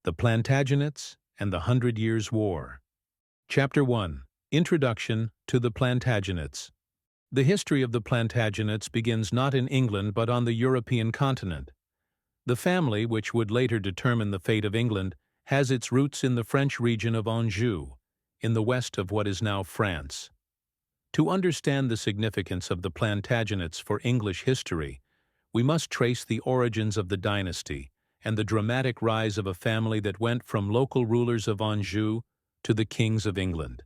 the Plantagenets and the 100 Years' War. Chapter 1. Introduction to the Plantagenets. The history of the Plantagenets begins not in England but on the European continent. The family, which would later determine the fate of England, has its roots in the French region of Anjou, in the west of what is now France. To understand the significance of the Plantagenets for English history, we must trace the origins of the dynasty and the dramatic rise of a family that went from local rulers of Anjou to the kings of England.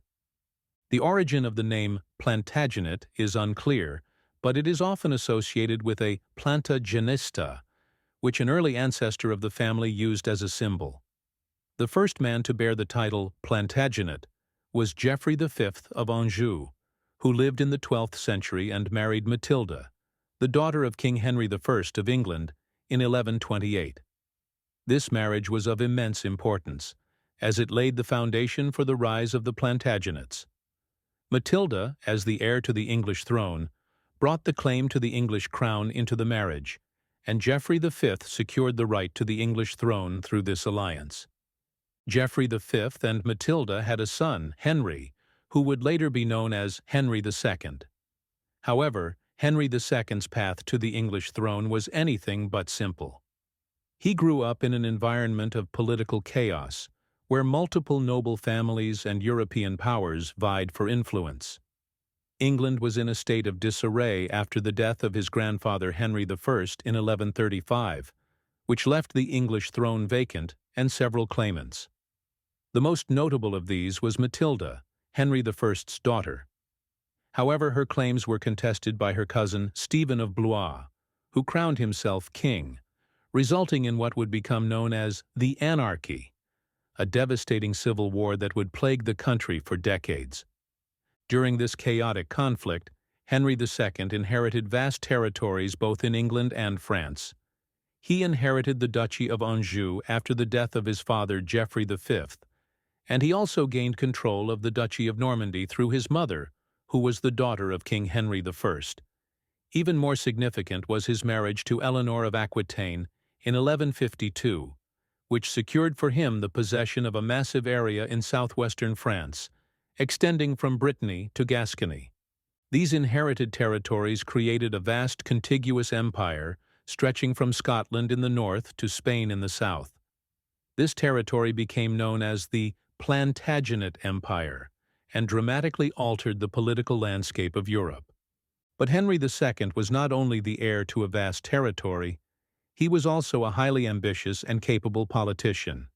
The origin of the name Plantagenet is unclear, but it is often associated with a Plantagenista, which an early ancestor of the family used as a symbol. The first man to bear the title Plantagenet was Geoffrey V of Anjou, who lived in the 12th century and married Matilda, the daughter of King Henry I of England, in 1128. This marriage was of immense importance, as it laid the foundation for the rise of the Plantagenets. Matilda, as the heir to the English throne, brought the claim to the English crown into the marriage, and Geoffrey V secured the right to the English throne through this alliance. Geoffrey V and Matilda had a son, Henry, who would later be known as Henry II. However, Henry II's path to the English throne was anything but simple. He grew up in an environment of political chaos, where multiple noble families and European powers vied for influence. England was in a state of disarray after the death of his grandfather Henry I in 1135, which left the English throne vacant and several claimants. The most notable of these was Matilda, Henry I's daughter. However, her claims were contested by her cousin Stephen of Blois, who crowned himself king, resulting in what would become known as the Anarchy, a devastating civil war that would plague the country for decades. During this chaotic conflict, Henry II inherited vast territories both in England and France. He inherited the Duchy of Anjou after the death of his father Geoffrey V, and he also gained control of the Duchy of Normandy through his mother, who was the daughter of King Henry I. Even more significant was his marriage to Eleanor of Aquitaine in 1152, which secured for him the possession of a massive area in southwestern France, extending from Brittany to Gascony. These inherited territories created a vast contiguous empire stretching from Scotland in the north to Spain in the south. This territory became known as the Plantagenet Empire and dramatically altered the political landscape of Europe. But Henry II was not only the heir to a vast territory, he was also a highly ambitious and capable politician.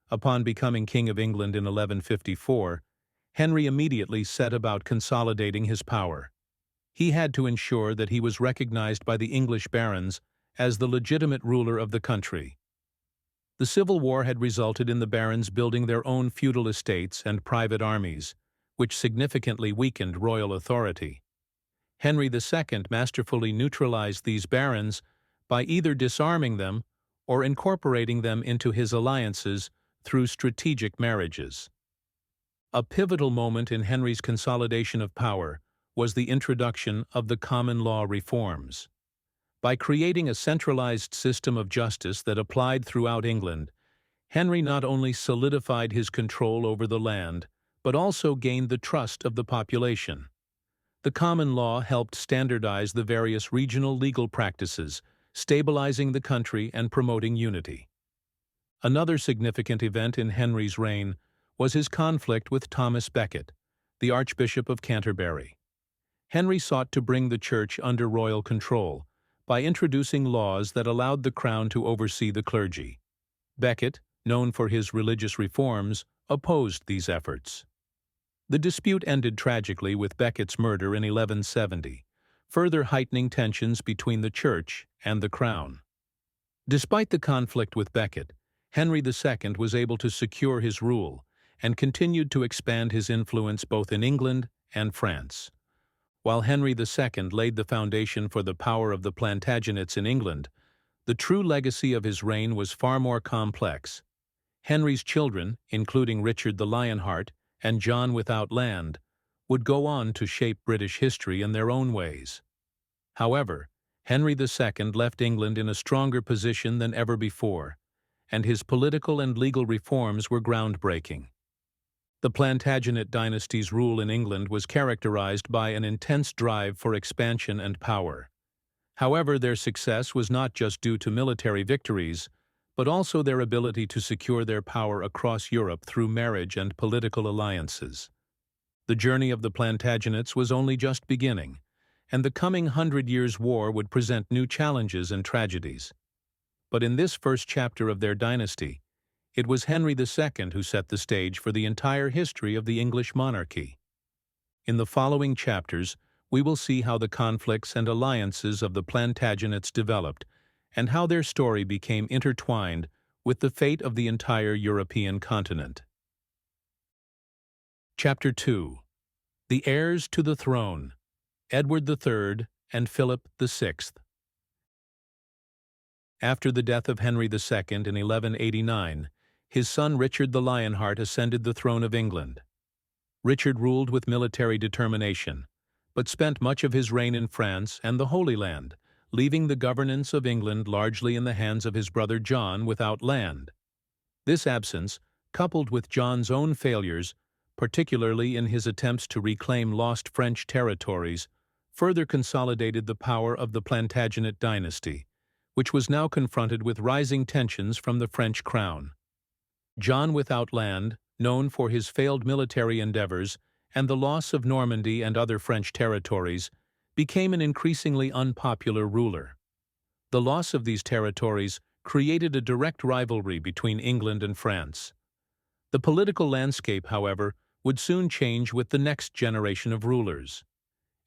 Upon becoming King of England in 1154, Henry immediately set about consolidating his power. He had to ensure that he was recognized by the English barons as the legitimate ruler of the country. The Civil War had resulted in the barons building their own feudal estates and private armies, which significantly weakened royal authority. Henry II masterfully neutralized these barons by either disarming them or incorporating them into his alliances through strategic marriages. A pivotal moment in Henry's consolidation of power was the introduction of the common law reforms. By creating a centralized system of justice that applied throughout England, Henry not only solidified his control over the land, but also gained the trust of the population. The common law helped standardize the various regional legal practices, stabilizing the country and promoting unity. Another significant event in Henry's reign was his conflict with Thomas Becket, the Archbishop of Canterbury. Henry sought to bring the church under royal control by introducing laws that allowed the crown to oversee the clergy. Becket, known for his religious reforms, opposed these efforts. The dispute ended tragically with Becket's murder in 1170, further heightening tensions between the church and the crown. Despite the conflict with Becket, Henry II was able to secure his rule and continued to expand his influence both in England and France. While Henry II laid the foundation for the power of the Plantagenets in England, the true legacy of his reign was far more complex. Henry's children, including Richard the Lionheart and John without Land, would go on to shape British history in their own ways. However, Henry II left England in a stronger position than ever before, and his political and legal reforms were groundbreaking. The Plantagenet dynasty's rule in England was characterized by an intense drive for expansion and power. However, their success was not just due to military victories, but also their ability to secure their power across Europe through marriage and political alliances. The journey of the Plantagenets was only just beginning, and the coming 100 Years' War would present new challenges and tragedies. But in this first chapter of their dynasty, it was Henry II who set the stage for the entire history of the English monarchy. In the following chapters, we will see how the conflicts and alliances of the Plantagenets developed and how their story became intertwined with the fate of the entire European continent. Chapter 2. The Heirs to the Throne, Edward III and Philip VI. After the death of Henry II in 1189, his son Richard the Lionheart ascended the throne of England. Richard ruled with military determination, but spent much of his reign in France and the Holy Land, leaving the governance of England largely in the hands of his brother John without land. This absence, coupled with John's own failures, particularly in his attempts to reclaim lost French territories, further consolidated the power of the Plantagenet dynasty, which was now confronted with rising tensions from the French crown. John without land, known for his failed military endeavors and the loss of Normandy and other French territories, became an increasingly unpopular ruler. The loss of these territories created a direct rivalry between England and France. The political landscape, however, would soon change with the next generation of rulers.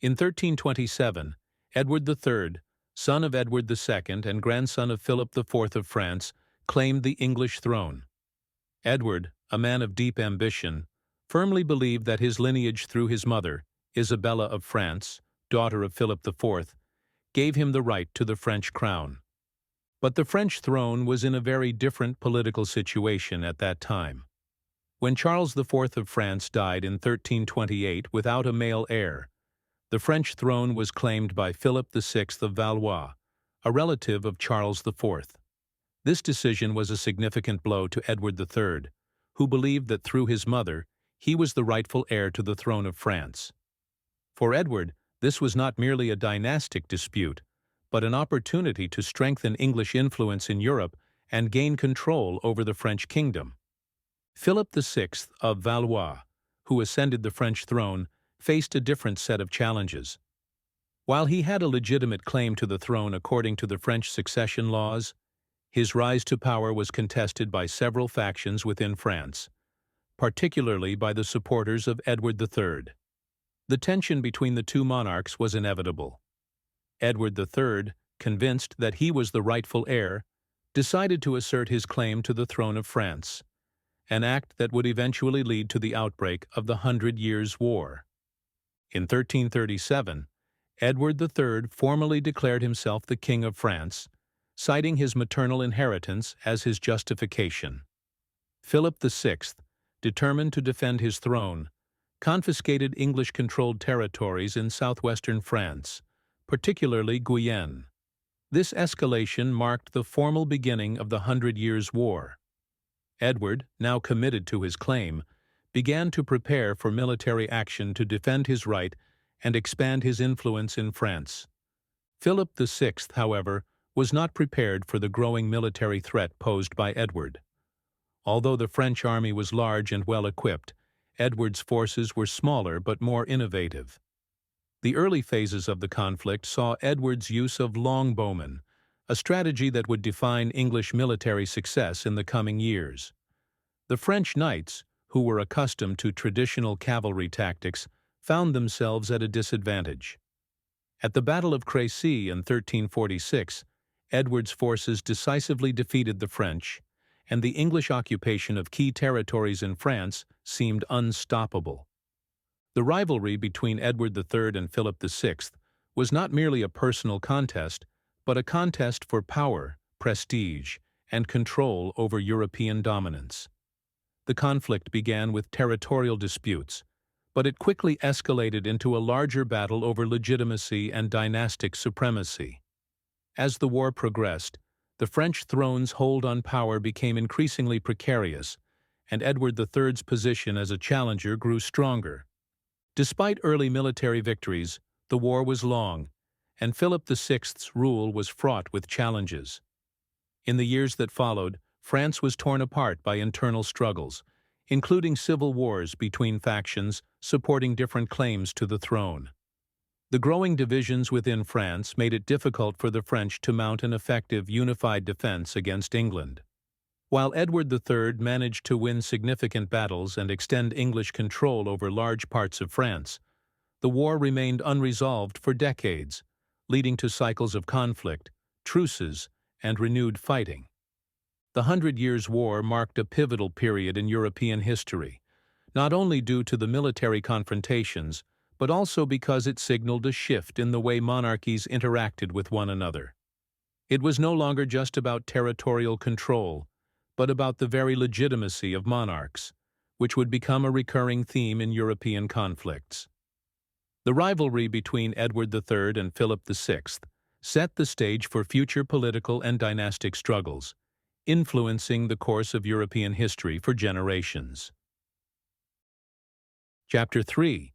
In 1327, Edward III, son of Edward II and grandson of Philip IV of France, claimed the English throne. Edward, a man of deep ambition, firmly believed that his lineage through his mother, Isabella of France, daughter of Philip IV, gave him the right to the French crown. But the French throne was in a very different political situation at that time. When Charles IV of France died in 1328 without a male heir, the French throne was claimed by Philip VI of Valois, a relative of Charles IV. This decision was a significant blow to Edward III, who believed that through his mother, he was the rightful heir to the throne of France. For Edward, this was not merely a dynastic dispute, but an opportunity to strengthen English influence in Europe and gain control over the French kingdom. Philip VI of Valois, who ascended the French throne, faced a different set of challenges. While he had a legitimate claim to the throne according to the French succession laws, his rise to power was contested by several factions within France, particularly by the supporters of Edward III. The tension between the two monarchs was inevitable. Edward III, convinced that he was the rightful heir, decided to assert his claim to the throne of France, an act that would eventually lead to the outbreak of the 100 Years' War. In 1337, Edward III formally declared himself the King of France, citing his maternal inheritance as his justification. Philip VI, determined to defend his throne, confiscated English-controlled territories in southwestern France, particularly Guyenne. This escalation marked the formal beginning of the 100 Years' War. Edward, now committed to his claim, began to prepare for military action to defend his right and expand his influence in France. Philip VI, however, was not prepared for the growing military threat posed by Edward. Although the French army was large and well-equipped, Edward's forces were smaller but more innovative. The early phases of the conflict saw Edward's use of longbowmen, a strategy that would define English military success in the coming years. The French knights, who were accustomed to traditional cavalry tactics, found themselves at a disadvantage. At the Battle of Crecy in 1346, Edward's forces decisively defeated the French, and the English occupation of key territories in France seemed unstoppable. The rivalry between Edward III and Philip VI was not merely a personal contest, but a contest for power, prestige, and control over European dominance. The conflict began with territorial disputes, but it quickly escalated into a larger battle over legitimacy and dynastic supremacy. As the war progressed, the French throne's hold on power became increasingly precarious, and Edward III's position as a challenger grew stronger. Despite early military victories, the war was long, and Philip VI's rule was fraught with challenges. In the years that followed, France was torn apart by internal struggles, including civil wars between factions supporting different claims to the throne. The growing divisions within France made it difficult for the French to mount an effective unified defense against England. While Edward III managed to win significant battles and extend English control over large parts of France, the war remained unresolved for decades, leading to cycles of conflict, truces, and renewed fighting. The Hundred Years' War marked a pivotal period in European history, not only due to the military confrontations, but also because it signaled a shift in the way monarchies interacted with one another. It was no longer just about territorial control, but about the very legitimacy of monarchs, which would become a recurring theme in European conflicts. The rivalry between Edward III and Philip VI set the stage for future political and dynastic struggles, influencing the course of European history for generations. Chapter 3.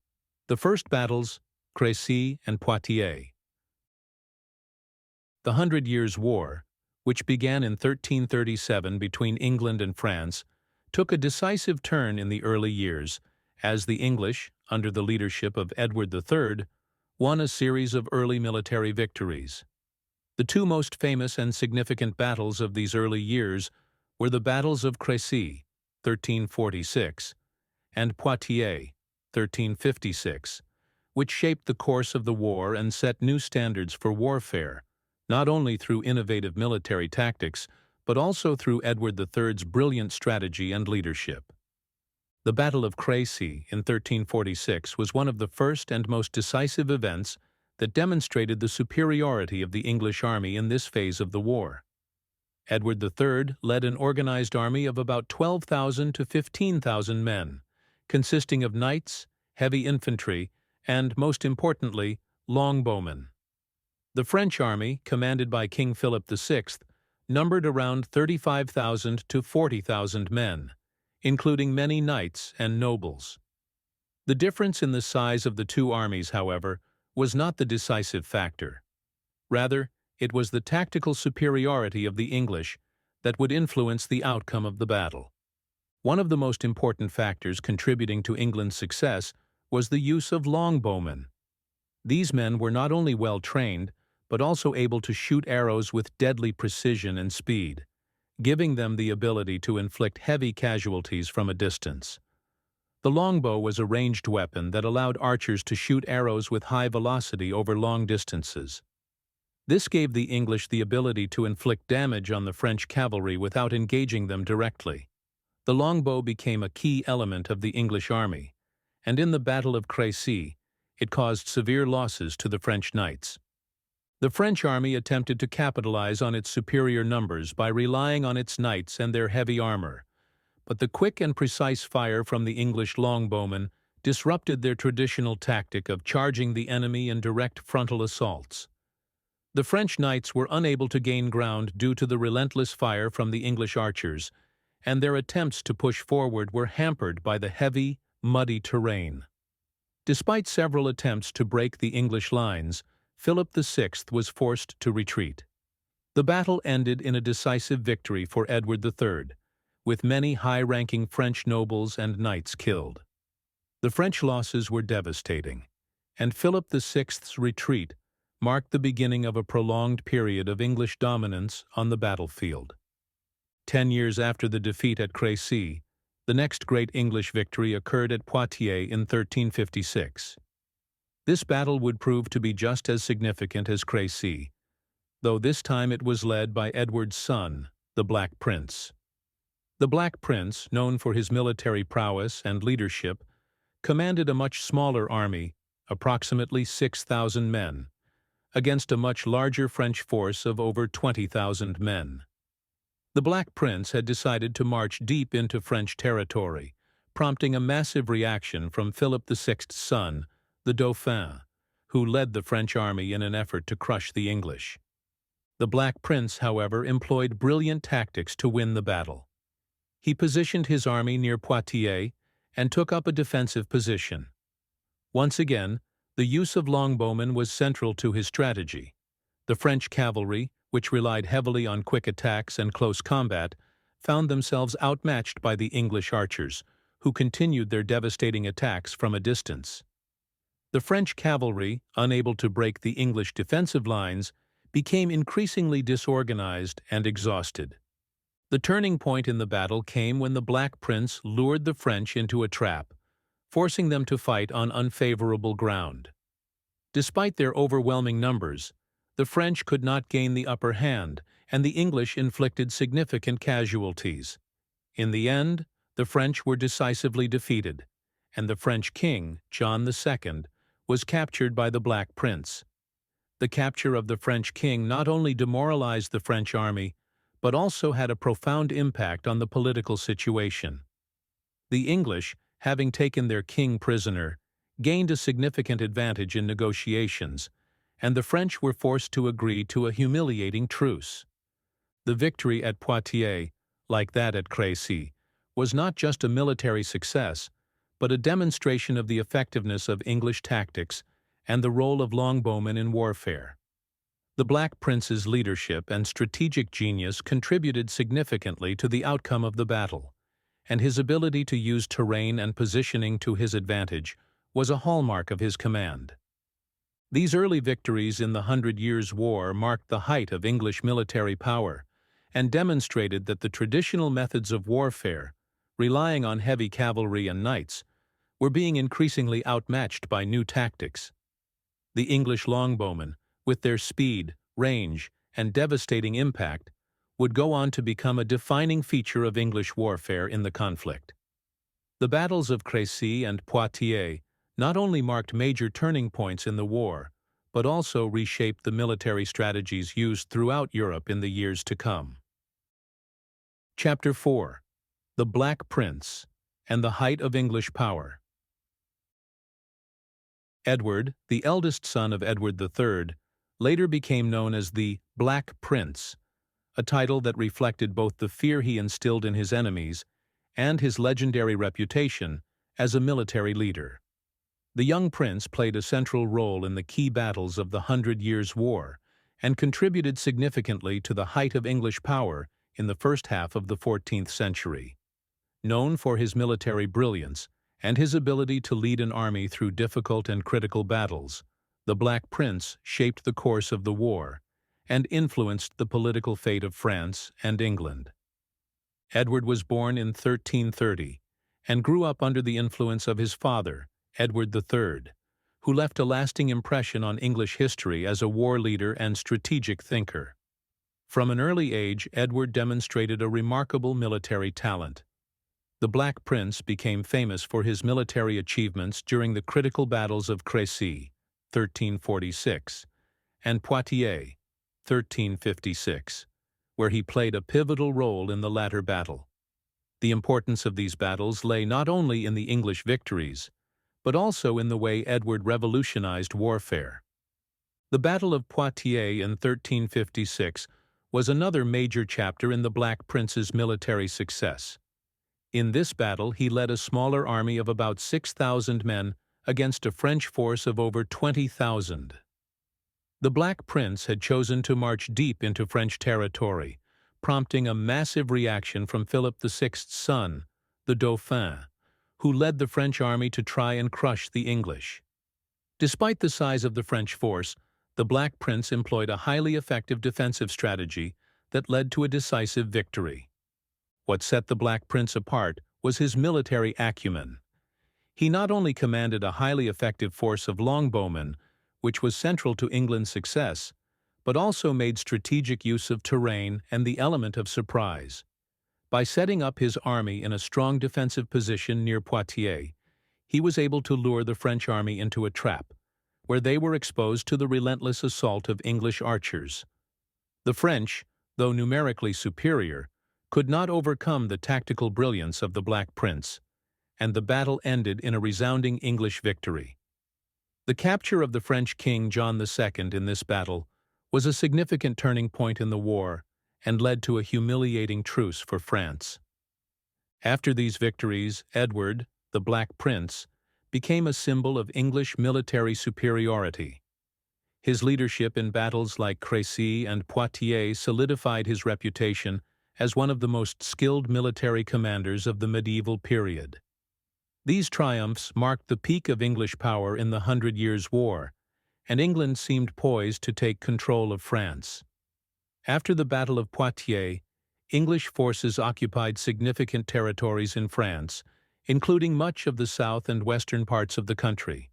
The First Battles, Crécy and Poitiers. The Hundred Years' War, which began in 1337 between England and France, took a decisive turn in the early years as the English, under the leadership of Edward III, won a series of early military victories. The two most famous and significant battles of these early years were the battles of Crecy, 1346, and Poitiers, 1356, which shaped the course of the war and set new standards for warfare, not only through innovative military tactics, but also through Edward III's brilliant strategy and leadership. The Battle of Crecy in 1346 was one of the first and most decisive events that demonstrated the superiority of the English army in this phase of the war. Edward III led an organized army of about 12,000 to 15,000 men, consisting of knights, heavy infantry, and, most importantly, longbowmen. The French army, commanded by King Philip VI, numbered around 35,000 to 40,000 men, including many knights and nobles. The difference in the size of the two armies, however, was not the decisive factor. Rather, it was the tactical superiority of the English that would influence the outcome of the battle. One of the most important factors contributing to England's success was the use of longbowmen. These men were not only well trained, but also able to shoot arrows with deadly precision and speed, giving them the ability to inflict heavy casualties from a distance. The longbow was a ranged weapon that allowed archers to shoot arrows with high velocity over long distances. This gave the English the ability to inflict damage on the French cavalry without engaging them directly. The longbow became a key element of the English army, and in the Battle of Crecy, it caused severe losses to the French knights. The French army attempted to capitalize on its superior numbers by relying on its knights and their heavy armor, but the quick and precise fire from the English longbowmen disrupted their traditional tactic of charging the enemy in direct frontal assaults. The French knights were unable to gain ground due to the relentless fire from the English archers, and their attempts to push forward were hampered by the heavy, muddy terrain. Despite several attempts to break the English lines, Philip VI was forced to retreat. The battle ended in a decisive victory for Edward III, with many high-ranking French nobles and knights killed. The French losses were devastating, and Philip VI's retreat marked the beginning of a prolonged period of English dominance on the battlefield. 10 years after the defeat at Crecy, the next great English victory occurred at Poitiers in 1356. This battle would prove to be just as significant as Crecy, though this time it was led by Edward's son, the Black Prince. The Black Prince, known for his military prowess and leadership, commanded a much smaller army, approximately 6,000 men, against a much larger French force of over 20,000 men. The Black Prince had decided to march deep into French territory, prompting a massive reaction from Philip VI's son, the Dauphin, who led the French army in an effort to crush the English. The Black Prince, however, employed brilliant tactics to win the battle. He positioned his army near Poitiers and took up a defensive position. Once again, the use of longbowmen was central to his strategy. The French cavalry, which relied heavily on quick attacks and close combat, found themselves outmatched by the English archers, who continued their devastating attacks from a distance. The French cavalry, unable to break the English defensive lines, became increasingly disorganized and exhausted. The turning point in the battle came when the Black Prince lured the French into a trap, forcing them to fight on unfavorable ground. Despite their overwhelming numbers, the French could not gain the upper hand, and the English inflicted significant casualties. In the end, the French were decisively defeated, and the French king, John II, was captured by the Black Prince. The capture of the French king not only demoralized the French army, but also had a profound impact on the political situation. The English, having taken their king prisoner, gained a significant advantage in negotiations, and the French were forced to agree to a humiliating truce. The victory at Poitiers, like that at Crécy, was not just a military success, but a demonstration of the effectiveness of English tactics and the role of longbowmen in warfare. The Black Prince's leadership and strategic genius contributed significantly to the outcome of the battle, and his ability to use terrain and positioning to his advantage was a hallmark of his command. These early victories in the 100 Years' War marked the height of English military power and demonstrated that the traditional methods of warfare, relying on heavy cavalry and knights, were being increasingly outmatched by new tactics. The English longbowmen, with their speed, range, and devastating impact, would go on to become a defining feature of English warfare in the conflict. The battles of Crécy and Poitiers not only marked major turning points in the war, but also reshaped the military strategies used throughout Europe in the years to come. Chapter 4. The Black Prince and the Height of English Power. Edward, the eldest son of Edward III, later became known as the Black Prince, a title that reflected both the fear he instilled in his enemies and his legendary reputation as a military leader. The young prince played a central role in the key battles of the 100 Years' War and contributed significantly to the height of English power in the first half of the 14th century. Known for his military brilliance and his ability to lead an army through difficult and critical battles, the Black Prince shaped the course of the war and influenced the political fate of France and England. Edward was born in 1330 and grew up under the influence of his father, Edward III, who left a lasting impression on English history as a war leader and strategic thinker. From an early age, Edward demonstrated a remarkable military talent. The Black Prince became famous for his military achievements during the critical battles of Crecy, 1346, and Poitiers, 1356, where he played a pivotal role in the latter battle. The importance of these battles lay not only in the English victories, but also in the way Edward revolutionized warfare. The Battle of Poitiers in 1356 was another major chapter in the Black Prince's military success. In this battle, he led a smaller army of about 6,000 men against a French force of over 20,000. The Black Prince had chosen to march deep into French territory, prompting a massive reaction from Philip VI's son, the Dauphin, who led the French army to try and crush the English. Despite the size of the French force, the Black Prince employed a highly effective defensive strategy that led to a decisive victory. What set the Black Prince apart was his military acumen. He not only commanded a highly effective force of longbowmen, which was central to England's success, but also made strategic use of terrain and the element of surprise. By setting up his army in a strong defensive position near Poitiers, he was able to lure the French army into a trap, where they were exposed to the relentless assault of English archers. The French, though numerically superior, could not overcome the tactical brilliance of the Black Prince, and the battle ended in a resounding English victory. The capture of the French king John II in this battle was a significant turning point in the war and led to a humiliating truce for France. After these victories, Edward, the Black Prince, became a symbol of English military superiority. His leadership in battles like Crécy and Poitiers solidified his reputation as one of the most skilled military commanders of the medieval period. These triumphs marked the peak of English power in the Hundred Years' War, and England seemed poised to take control of France. After the Battle of Poitiers, English forces occupied significant territories in France, including much of the south and western parts of the country.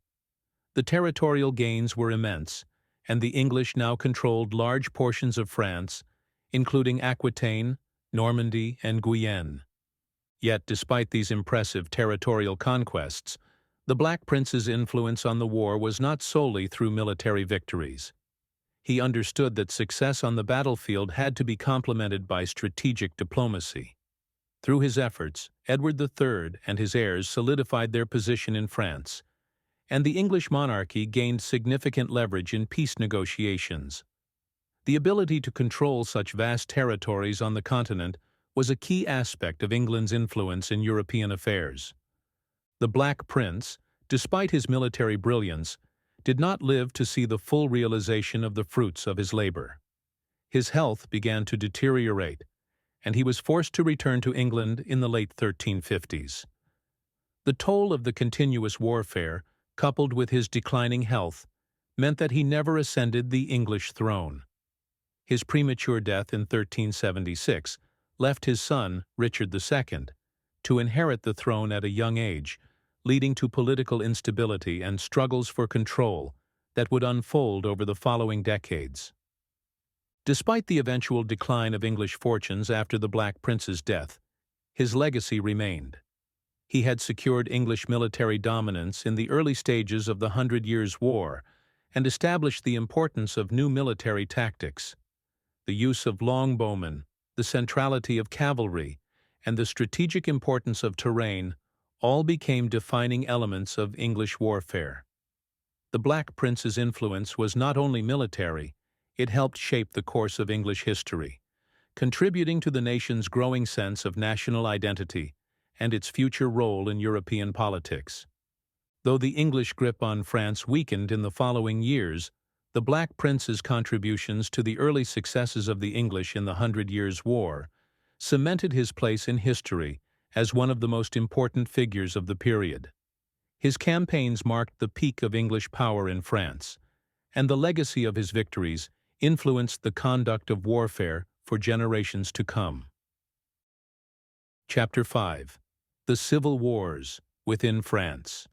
The territorial gains were immense, and the English now controlled large portions of France, including Aquitaine, Normandy, and Guyenne. Yet, despite these impressive territorial conquests, the Black Prince's influence on the war was not solely through military victories. He understood that success on the battlefield had to be complemented by strategic diplomacy. Through his efforts, Edward III and his heirs solidified their position in France, and the English monarchy gained significant leverage in peace negotiations. The ability to control such vast territories on the continent was a key aspect of England's influence in European affairs. The Black Prince, despite his military brilliance, did not live to see the full realization of the fruits of his labor. His health began to deteriorate, and he was forced to return to England in the late 1350s. The toll of the continuous warfare, coupled with his declining health, meant that he never ascended the English throne. His premature death in 1376 left his son, Richard II, to inherit the throne at a young age, leading to political instability and struggles for control that would unfold over the following decades. Despite the eventual decline of English fortunes after the Black Prince's death, his legacy remained. He had secured English military dominance in the early stages of the Hundred Years' War and established the importance of new military tactics. The use of longbowmen, the centrality of cavalry, and the strategic importance of terrain all became defining elements of English warfare. The Black Prince's influence was not only military, it helped shape the course of English history, contributing to the nation's growing sense of national identity and its future role in European politics. Though the English grip on France weakened in the following years, the Black Prince's contributions to the early successes of the English in the Hundred Years' War cemented his place in history as one of the most important figures of the period. His campaigns marked the peak of English power in France, and the legacy of his victories influenced the conduct of warfare for generations to come. Chapter 5. The Civil Wars within France.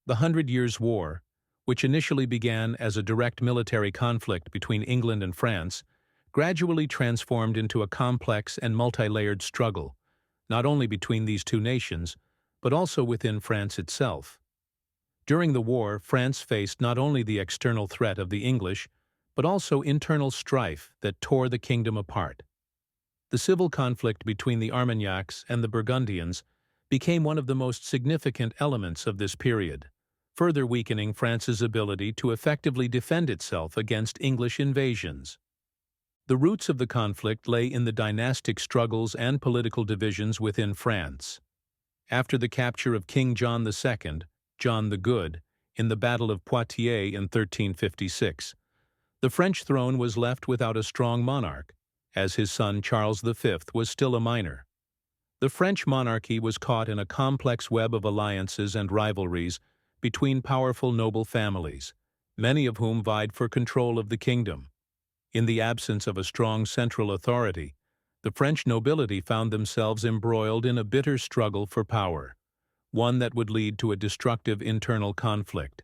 The Hundred Years' War, which initially began as a direct military conflict between England and France, gradually transformed into a complex and multi-layered struggle, not only between these two nations, but also within France itself. During the war, France faced not only the external threat of the English, but also internal strife that tore the kingdom apart. The civil conflict between the Armagnacs and the Burgundians became one of the most significant elements of this period, further weakening France's ability to effectively defend itself against English invasions. The roots of the conflict lay in the dynastic struggles and political divisions within France. After the capture of King John II, John the Good, in the Battle of Poitiers in 1356, the French throne was left without a strong monarch, as his son Charles V was still a minor. The French monarchy was caught in a complex web of alliances and rivalries between powerful noble families, many of whom vied for control of the kingdom. In the absence of a strong central authority, the French nobility found themselves embroiled in a bitter struggle for power, one that would lead to a destructive internal conflict.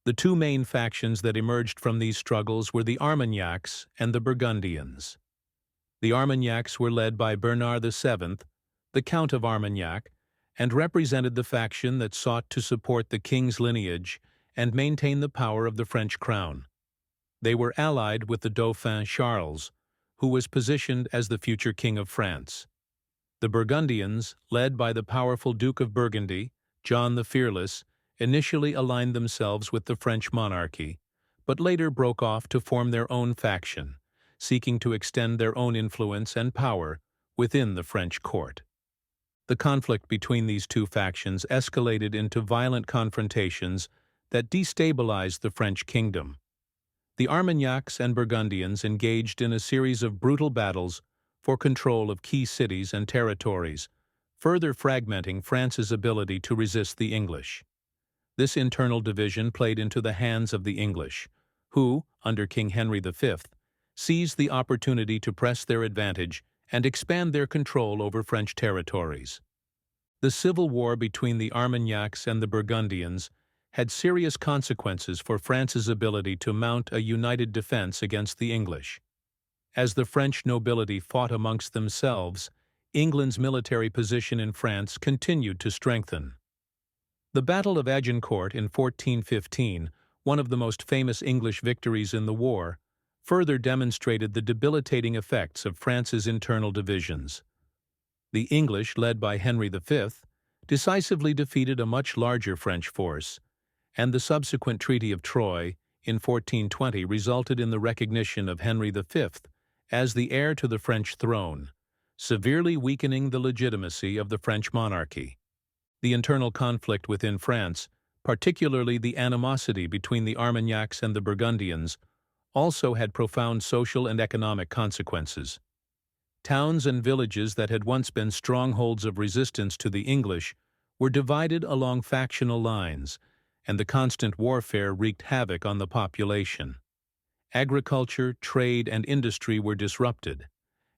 The two main factions that emerged from these struggles were the Armagnacs and the Burgundians. The Armagnacs were led by Bernard VII, the Count of Armagnac, and represented the faction that sought to support the king's lineage and maintain the power of the French crown. They were allied with the Dauphin Charles, who was positioned as the future king of France. The Burgundians, led by the powerful Duke of Burgundy, John the Fearless, initially aligned themselves with the French monarchy, but later broke off to form their own faction, seeking to extend their own influence and power within the French court. The conflict between these two factions escalated into violent confrontations that destabilized the French kingdom. The Armagnacs and Burgundians engaged in a series of brutal battles for control of key cities and territories, further fragmenting France's ability to resist the English. This internal division played into the hands of the English, who, under King Henry V, seized the opportunity to press their advantage and expand their control over French territories. The civil war between the Armagnacs and the Burgundians had serious consequences for France's ability to mount a united defense against the English. As the French nobility fought amongst themselves, England's military position in France continued to strengthen. The Battle of Agincourt in 1415, one of the most famous English victories in the war, further demonstrated the debilitating effects of France's internal divisions. The English, led by Henry V, decisively defeated a much larger French force, and the subsequent Treaty of Troyes in 1420 resulted in the recognition of Henry V as the heir to the French throne, severely weakening the legitimacy of the French monarchy. The internal conflict within France, particularly the animosity between the Armagnacs and the Burgundians, also had profound social and economic consequences. Towns and villages that had once been strongholds of resistance to the English were divided along factional lines, and the constant warfare wreaked havoc on the population. Agriculture, trade, and industry were disrupted,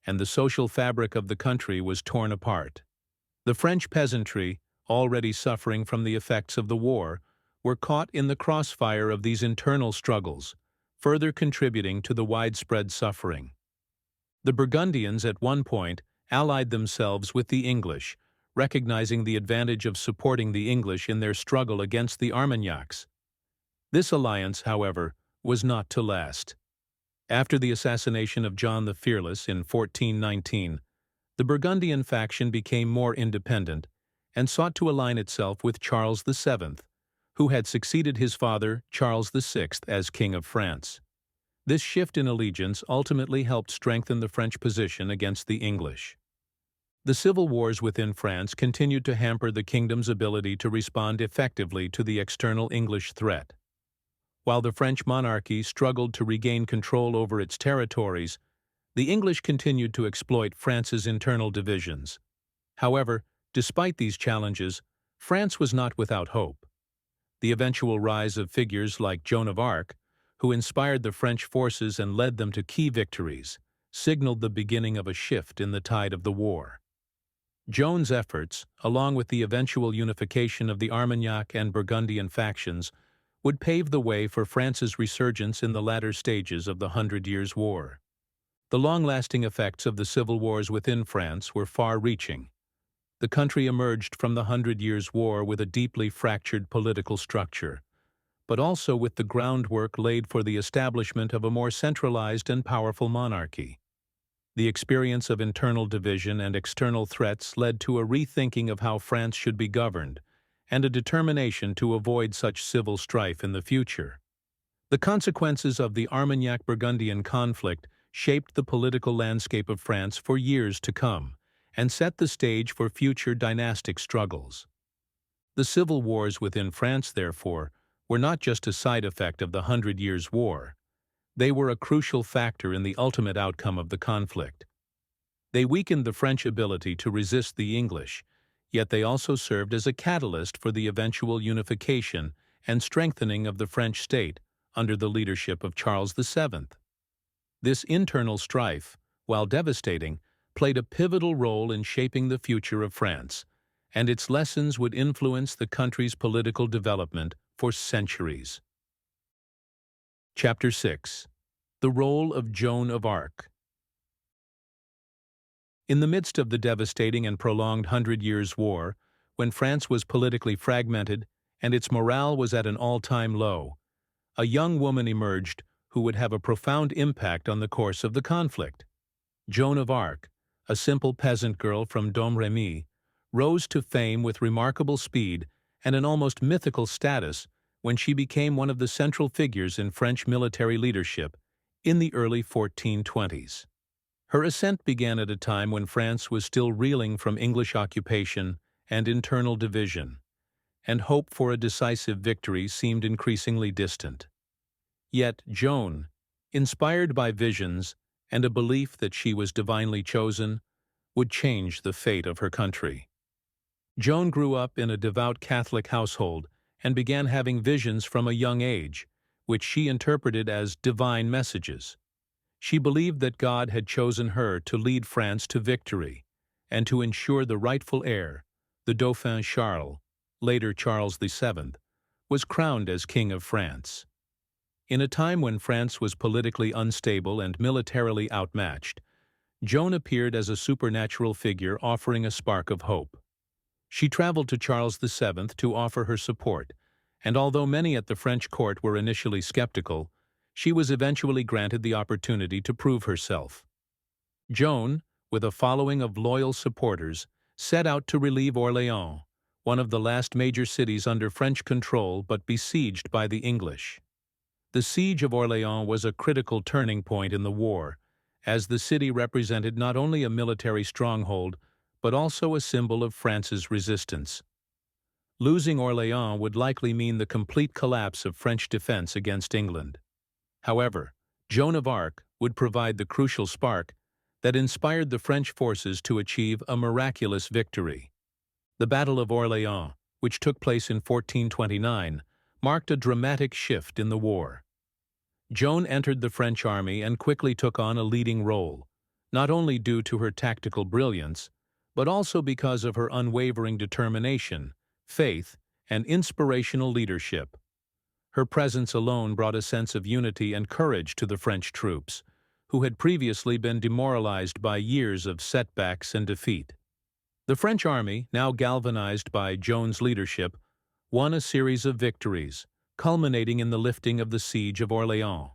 and the social fabric of the country was torn apart. The French peasantry, already suffering from the effects of the war, were caught in the crossfire of these internal struggles, further contributing to the widespread suffering. The Burgundians at one point allied themselves with the English, recognizing the advantage of supporting the English in their struggle against the Armagnacs. This alliance, however, was not to last. After the assassination of John the Fearless in 1419, the Burgundian faction became more independent and sought to align itself with Charles VII, who had succeeded his father, Charles VI, as King of France. This shift in allegiance ultimately helped strengthen the French position against the English. The civil wars within France continued to hamper the kingdom's ability to respond effectively to the external English threat. While the French monarchy struggled to regain control over its territories, the English continued to exploit France's internal divisions. However, despite these challenges, France was not without hope. The eventual rise of figures like Joan of Arc, who inspired the French forces and led them to key victories, signaled the beginning of a shift in the tide of the war. Joan's efforts, along with the eventual unification of the Armagnac and Burgundian factions, would pave the way for France's resurgence in the latter stages of the Hundred Years' War. The long-lasting effects of the civil wars within France were far-reaching. The country emerged from the Hundred Years' War with a deeply fractured political structure, but also with the groundwork laid for the establishment of a more centralized and powerful monarchy. The experience of internal division and external threats led to a rethinking of how France should be governed, and a determination to avoid such civil strife in the future. The consequences of the Armagnac-Burgundian conflict shaped the political landscape of France for years to come, and set the stage for future dynastic struggles. The civil wars within France, therefore, were not just a side effect of the Hundred Years' War. They were a crucial factor in the ultimate outcome of the conflict. They weakened the French ability to resist the English, yet they also served as a catalyst for the eventual unification and strengthening of the French state under the leadership of Charles VII. This internal strife, while devastating, played a pivotal role in shaping the future of France, and its lessons would influence the country's political development for centuries. Chapter 6. The Role of Joan of Arc. In the midst of the devastating and prolonged Hundred Years' War, when France was politically fragmented and its morale was at an all-time low, a young woman emerged who would have a profound impact on the course of the conflict. Joan of Arc, a simple peasant girl from Domremy, rose to fame with remarkable speed and an almost mythical status when she became one of the central figures in French military leadership in the early 1420s. Her ascent began at a time when France was still reeling from English occupation and internal division, and hope for a decisive victory seemed increasingly distant. Yet Joan, inspired by visions and a belief that she was divinely chosen, would change the fate of her country. Joan grew up in a devout Catholic household and began having visions from a young age, which she interpreted as divine messages. She believed that God had chosen her to lead France to victory and to ensure the rightful heir, the Dauphin Charles, later Charles VII, was crowned as King of France. In a time when France was politically unstable and militarily outmatched, Joan appeared as a supernatural figure offering a spark of hope. She traveled to Charles VII to offer her support, and although many at the French court were initially skeptical, she was eventually granted the opportunity to prove herself. Joan, with a following of loyal supporters, set out to relieve Orléans, one of the last major cities under French control but besieged by the English. The siege of Orléans was a critical turning point in the war, as the city represented not only a military stronghold but also a symbol of France's resistance. Losing Orléans would likely mean the complete collapse of French defense against England. However, Joan of Arc would provide the crucial spark that inspired the French forces to achieve a miraculous victory. The Battle of Orléans, which took place in 1429, marked a dramatic shift in the war. Joan entered the French army and quickly took on a leading role, not only due to her tactical brilliance, but also because of her unwavering determination, faith, and inspirational leadership. Her presence alone brought a sense of unity and courage to the French troops, who had previously been demoralized by years of setbacks and defeat. The French army, now galvanized by Joan's leadership, won a series of victories, culminating in the lifting of the siege of Orléans.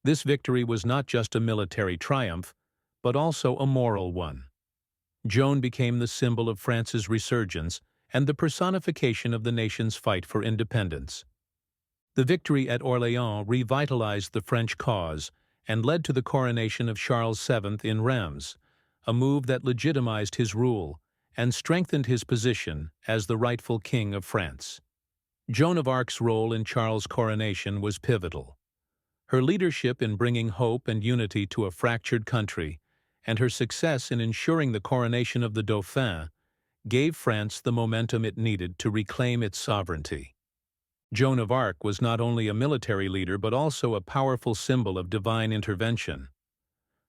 This victory was not just a military triumph, but also a moral one. Joan became the symbol of France's resurgence and the personification of the nation's fight for independence. The victory at Orléans revitalized the French cause and led to the coronation of Charles VII in Reims, a move that legitimized his rule and strengthened his position as the rightful king of France. Joan of Arc's role in Charles' coronation was pivotal. Her leadership in bringing hope and unity to a fractured country, and her success in ensuring the coronation of the Dauphin, gave France the momentum it needed to reclaim its sovereignty. Joan of Arc was not only a military leader but also a powerful symbol of divine intervention.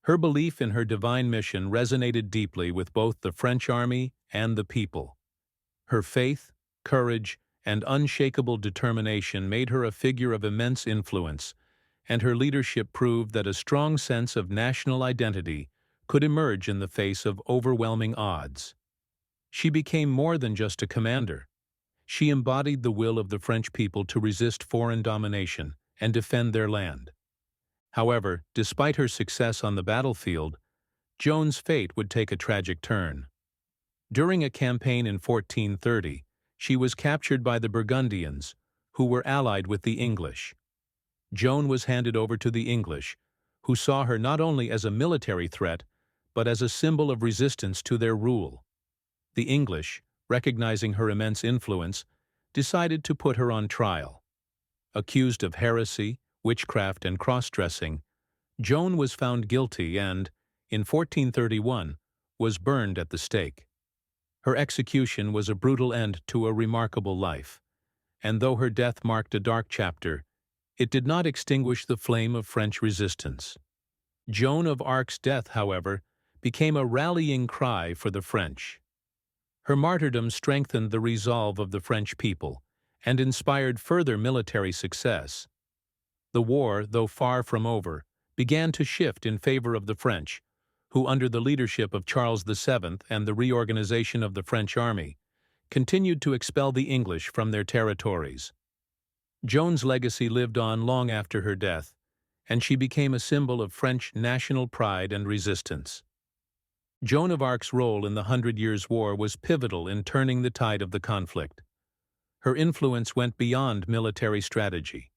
Her belief in her divine mission resonated deeply with both the French army and the people. Her faith, courage, and unshakable determination made her a figure of immense influence, and her leadership proved that a strong sense of national identity could emerge in the face of overwhelming odds. She became more than just a commander. She embodied the will of the French people to resist foreign domination and defend their land. However, despite her success on the battlefield, Joan's fate would take a tragic turn. During a campaign in 1430, she was captured by the Burgundians, who were allied with the English. Joan was handed over to the English, who saw her not only as a military threat, but as a symbol of resistance to their rule. The English, recognizing her immense influence, decided to put her on trial. Accused of heresy, witchcraft, and cross-dressing, Joan was found guilty and, in 1431, was burned at the stake. Her execution was a brutal end to a remarkable life, and though her death marked a dark chapter, it did not extinguish the flame of French resistance. Joan of Arc's death, however, became a rallying cry for the French. Her martyrdom strengthened the resolve of the French people and inspired further military success. The war, though far from over, began to shift in favor of the French, who, under the leadership of Charles VII and the reorganization of the French army, continued to expel the English from their territories. Joan's legacy lived on long after her death, and she became a symbol of French national pride and resistance. Joan of Arc's role in the Hundred Years' War was pivotal in turning the tide of the conflict. Her influence went beyond military strategy.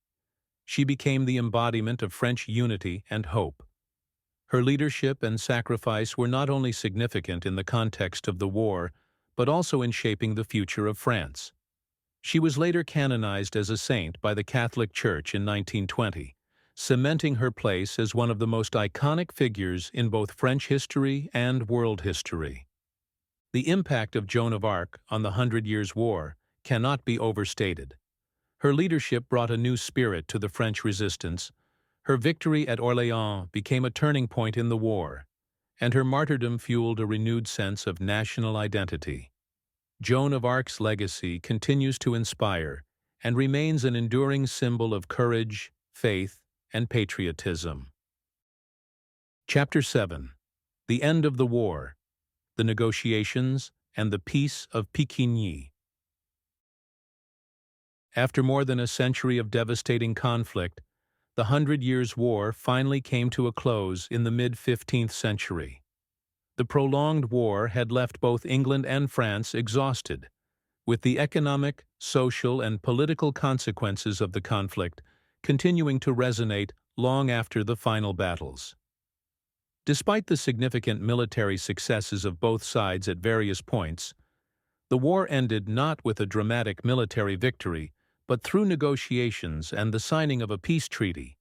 She became the embodiment of French unity and hope. Her leadership and sacrifice were not only significant in the context of the war, but also in shaping the future of France. She was later canonized as a saint by the Catholic Church in 1920, cementing her place as one of the most iconic figures in both French history and world history. The impact of Joan of Arc on the Hundred Years' War cannot be overstated. Her leadership brought a new spirit to the French resistance. Her victory at Orléans became a turning point in the war, and her martyrdom fueled a renewed sense of national identity. Joan of Arc's legacy continues to inspire and remains an enduring symbol of courage, faith, and patriotism. Chapter 7. The End of the War, the Negotiations, and the Peace of Plantagenets. After more than a century of devastating conflict, the Hundred Years' War finally came to a close in the mid-15th century. The prolonged war had left both England and France exhausted, with the economic, social, and political consequences of the conflict continuing to resonate long after the final battles. Despite the significant military successes of both sides at various points, the war ended not with a dramatic military victory, but through negotiations and the signing of a peace treaty,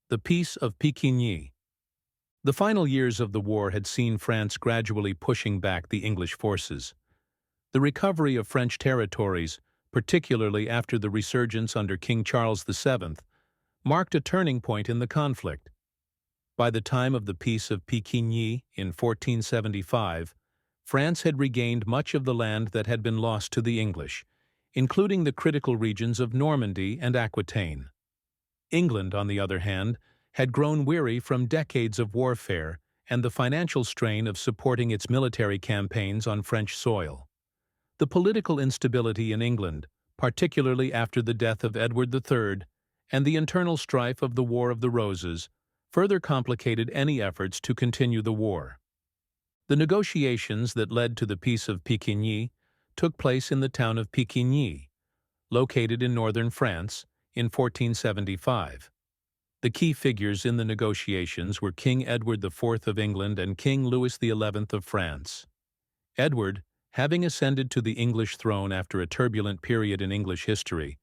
the Peace of Plantagenets. The final years of the war had seen France gradually pushing back the English forces. The recovery of French territories, particularly after the resurgence under King Charles VII, marked a turning point in the conflict. By the time of the Peace of Plantagenets in 1475, France had regained much of the land that had been lost to the English, including the critical regions of Normandy and Aquitaine. England, on the other hand, had grown weary from decades of warfare and the financial strain of supporting its military campaigns on French soil. The political instability in England, particularly after the death of Edward III, and the internal strife of the War of the Roses, further complicated any efforts to continue the war. The negotiations that led to the Peace of Plantagenets took place in the town of Plantagenet, located in northern France, in 1475. The key figures in the negotiations were King Edward IV of England and King Louis XI of France. Edward, having ascended to the English throne after a turbulent period in English history,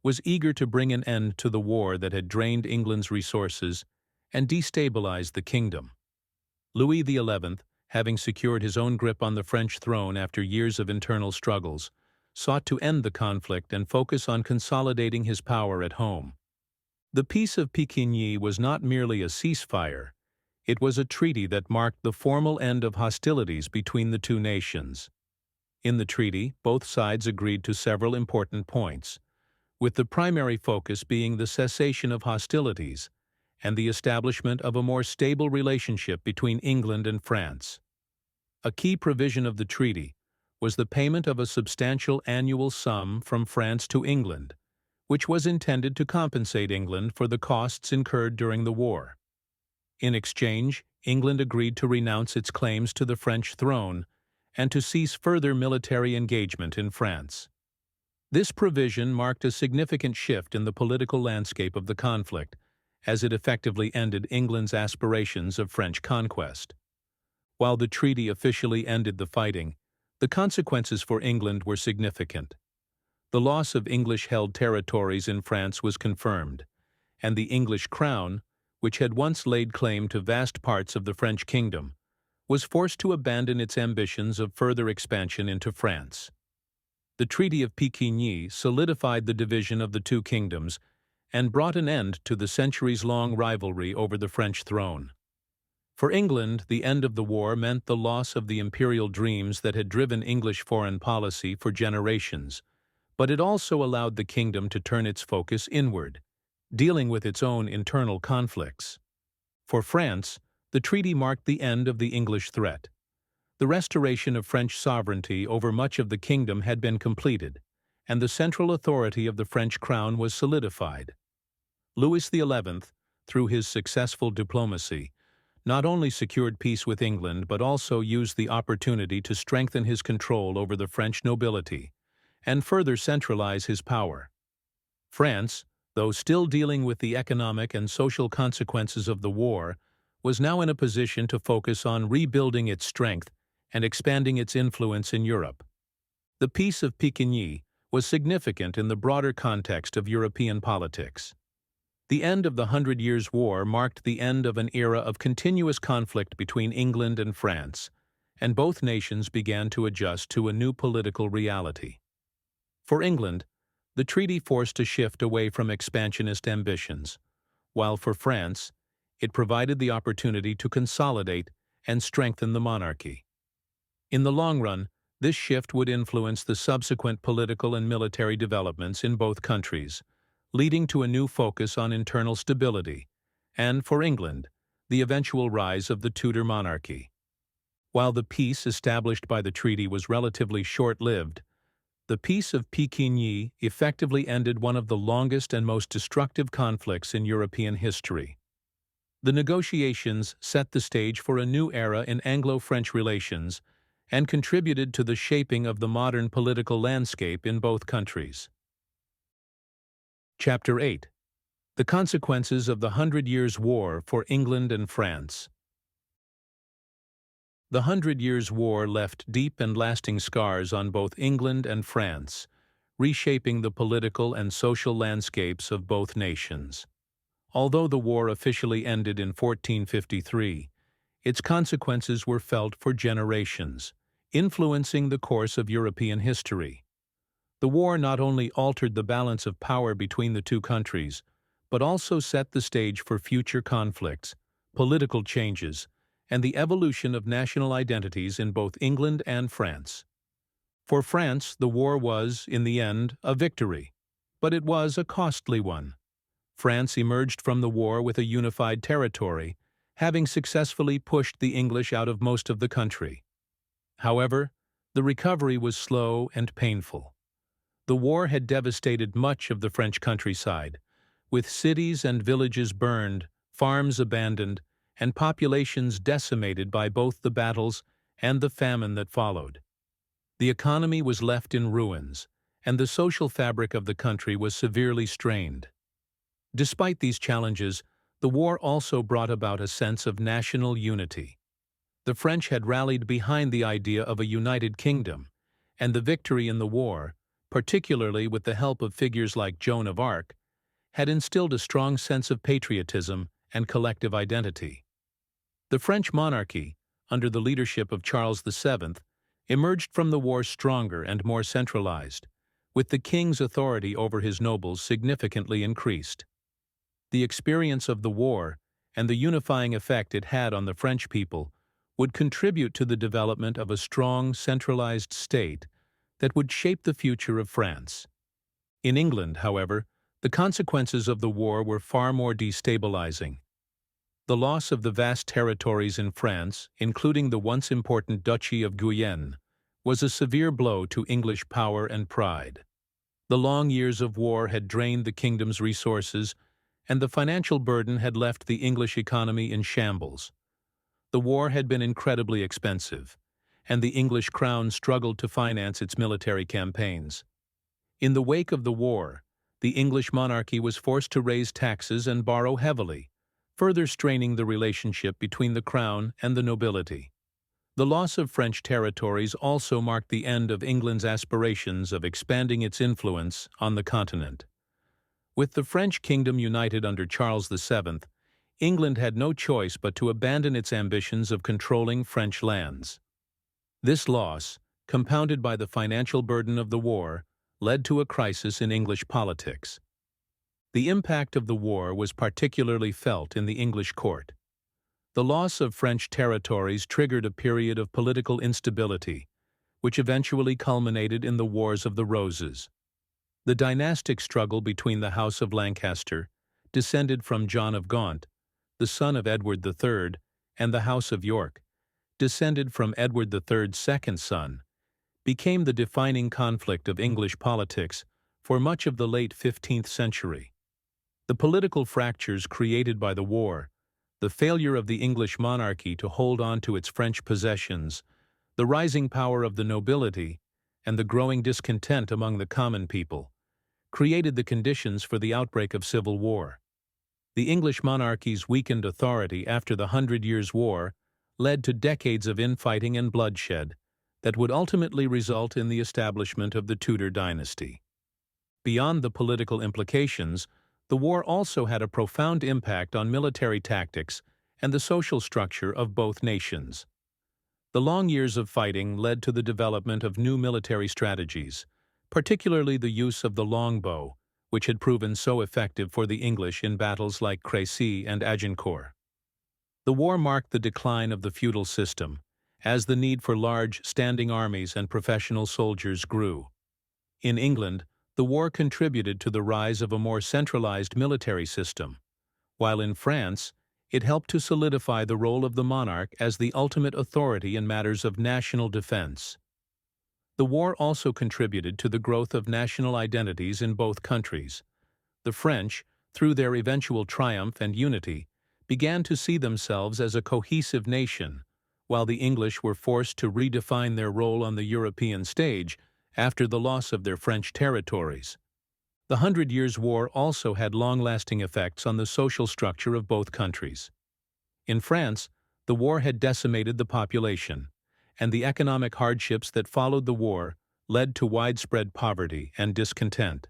was eager to bring an end to the war that had drained England's resources and destabilized the kingdom. Louis XI, having secured his own grip on the French throne after years of internal struggles, sought to end the conflict and focus on consolidating his power at home. The Peace of Plantagenets was not merely a ceasefire, it was a treaty that marked the formal end of hostilities between the two nations. In the treaty, both sides agreed to several important points, with the primary focus being the cessation of hostilities and the establishment of a more stable relationship between England and France. A key provision of the treaty was the payment of a substantial annual sum from France to England, which was intended to compensate England for the costs incurred during the war. In exchange, England agreed to renounce its claims to the French throne and to cease further military engagement in France. This provision marked a significant shift in the political landscape of the conflict, as it effectively ended England's aspirations of French conquest. While the treaty officially ended the fighting, the consequences for England were significant. The loss of English-held territories in France was confirmed, and the English crown, which had once laid claim to vast parts of the French kingdom, was forced to abandon its ambitions of further expansion into France. The Treaty of Plantagenet solidified the division of the two kingdoms and brought an end to the centuries-long rivalry over the French throne. For England, the end of the war meant the loss of the imperial dreams that had driven English foreign policy for generations, but it also allowed the kingdom to turn its focus inward, dealing with its own internal conflicts. For France, the treaty marked the end of the English threat. The restoration of French sovereignty over much of the kingdom had been completed, and the central authority of the French crown was solidified. Louis XI, through his successful diplomacy, not only secured peace with England but also used the opportunity to strengthen his control over the French nobility and further centralize his power. France, though still dealing with the economic and social consequences of the war, was now in a position to focus on rebuilding its strength and expanding its influence in Europe. The Peace of Plantagenets was significant in the broader context of European politics. The end of the Hundred Years' War marked the end of an era of continuous conflict between England and France, and both nations began to adjust to a new political reality. For England, the treaty forced a shift away from expansionist ambitions, while for France, it provided the opportunity to consolidate and strengthen the monarchy. In the long run, this shift would influence the subsequent political and military developments in both countries, leading to a new focus on internal stability, and, for England, the eventual rise of the Tudor monarchy. While the peace established by the treaty was relatively short-lived, the Peace of Plantagenets effectively ended one of the longest and most destructive conflicts in European history. The negotiations set the stage for a new era in Anglo-French relations and contributed to the shaping of the modern political landscape in both countries. Chapter 8. The Consequences of the Hundred Years' War for England and France. The Hundred Years' War left deep and lasting scars on both England and France, reshaping the political and social landscapes of both nations. Although the war officially ended in 1453, its consequences were felt for generations, influencing the course of European history. The war not only altered the balance of power between the two countries, but also set the stage for future conflicts, political changes, and the evolution of national identities in both England and France. For France, the war was, in the end, a victory, but it was a costly one. France emerged from the war with a unified territory, having successfully pushed the English out of most of the country. However, the recovery was slow and painful. The war had devastated much of the French countryside, with cities and villages burned, farms abandoned, and populations decimated by both the battles and the famine that followed. The economy was left in ruins, and the social fabric of the country was severely strained. Despite these challenges, the war also brought about a sense of national unity. The French had rallied behind the idea of a united kingdom, and the victory in the war, particularly with the help of figures like Joan of Arc, had instilled a strong sense of patriotism and collective identity. The French monarchy, under the leadership of Charles VII, emerged from the war stronger and more centralized, with the king's authority over his nobles significantly increased. The experience of the war and the unifying effect it had on the French people would contribute to the development of a strong, centralized state that would shape the future of France. In England, however, the consequences of the war were far more destabilizing. The loss of the vast territories in France, including the once important Duchy of Guyenne, was a severe blow to English power and pride. The long years of war had drained the kingdom's resources, and the financial burden had left the English economy in shambles. The war had been incredibly expensive, and the English crown struggled to finance its military campaigns. In the wake of the war, the English monarchy was forced to raise taxes and borrow heavily, further straining the relationship between the crown and the nobility. The loss of French territories also marked the end of England's aspirations of expanding its influence on the continent. With the French kingdom united under Charles VII, England had no choice but to abandon its ambitions of controlling French lands. This loss, compounded by the financial burden of the war, led to a crisis in English politics. The impact of the war was particularly felt in the English court. The loss of French territories triggered a period of political instability, which eventually culminated in the Wars of the Roses. The dynastic struggle between the House of Lancaster, descended from John of Gaunt, the son of Edward III, and the House of York, descended from Edward III's second son, became the defining conflict of English politics for much of the late 15th century. The political fractures created by the war, the failure of the English monarchy to hold on to its French possessions, the rising power of the nobility, and the growing discontent among the common people created the conditions for the outbreak of civil war. The English monarchy's weakened authority after the Hundred Years' War led to decades of infighting and bloodshed that would ultimately result in the establishment of the Tudor dynasty. Beyond the political implications, the war also had a profound impact on military tactics and the social structure of both nations. The long years of fighting led to the development of new military strategies, particularly the use of the longbow, which had proven so effective for the English in battles like Crécy and Agincourt. The war marked the decline of the feudal system, as the need for large, standing armies and professional soldiers grew. In England, the war contributed to the rise of a more centralized military system, while in France, it helped to solidify the role of the monarch as the ultimate authority in matters of national defense. The war also contributed to the growth of national identities in both countries. The French, through their eventual triumph and unity, began to see themselves as a cohesive nation, while the English were forced to redefine their role on the European stage after the loss of their French territories. The Hundred Years' War also had long-lasting effects on the social structure of both countries. In France, the war had decimated the population, and the economic hardships that followed the war led to widespread poverty and discontent.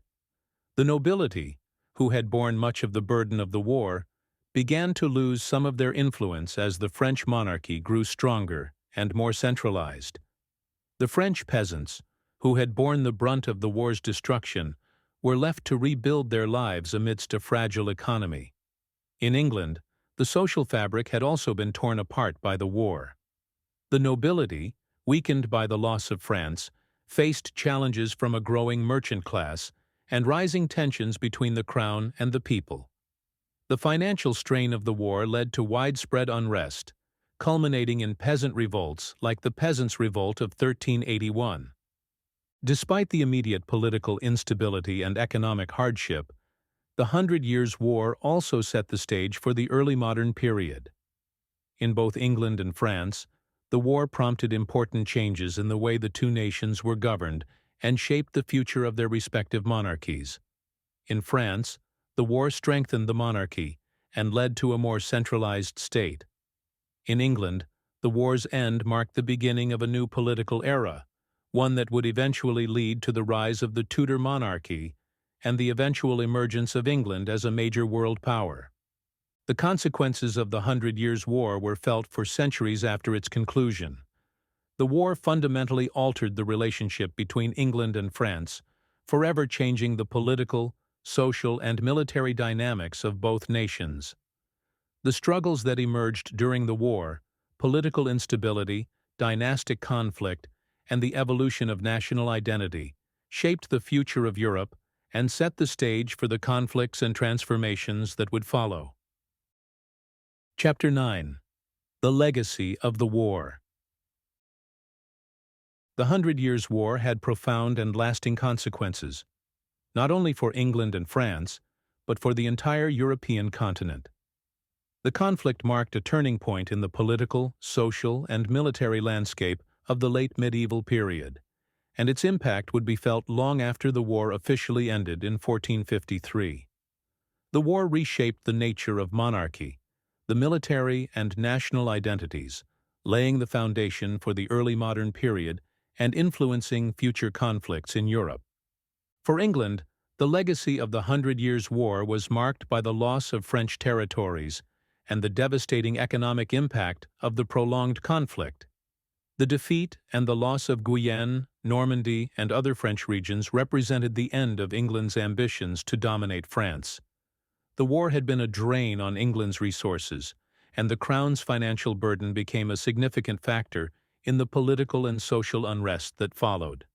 The nobility, who had borne much of the burden of the war, began to lose some of their influence as the French monarchy grew stronger and more centralized. The French peasants, who had borne the brunt of the war's destruction, were left to rebuild their lives amidst a fragile economy. In England, the social fabric had also been torn apart by the war. The nobility, weakened by the loss of France, faced challenges from a growing merchant class and rising tensions between the crown and the people. The financial strain of the war led to widespread unrest, culminating in peasant revolts like the Peasants' Revolt of 1381. Despite the immediate political instability and economic hardship, the Hundred Years' War also set the stage for the early modern period. In both England and France, the war prompted important changes in the way the two nations were governed and shaped the future of their respective monarchies. In France, the war strengthened the monarchy and led to a more centralized state. In England, the war's end marked the beginning of a new political era, one that would eventually lead to the rise of the Tudor monarchy and the eventual emergence of England as a major world power. The consequences of the Hundred Years' War were felt for centuries after its conclusion. The war fundamentally altered the relationship between England and France, forever changing the political, social, and military dynamics of both nations. The struggles that emerged during the war, political instability, dynastic conflict, and the evolution of national identity, shaped the future of Europe and set the stage for the conflicts and transformations that would follow. Chapter 9. The Legacy of the War. The Hundred Years' War had profound and lasting consequences, not only for England and France, but for the entire European continent. The conflict marked a turning point in the political, social, and military landscape of the late medieval period, and its impact would be felt long after the war officially ended in 1453. The war reshaped the nature of monarchy, the military and national identities, laying the foundation for the early modern period and influencing future conflicts in Europe. For England, the legacy of the Hundred Years' War was marked by the loss of French territories and the devastating economic impact of the prolonged conflict. The defeat and the loss of Guyenne, Normandy, and other French regions represented the end of England's ambitions to dominate France. The war had been a drain on England's resources, and the Crown's financial burden became a significant factor in the political and social unrest that followed.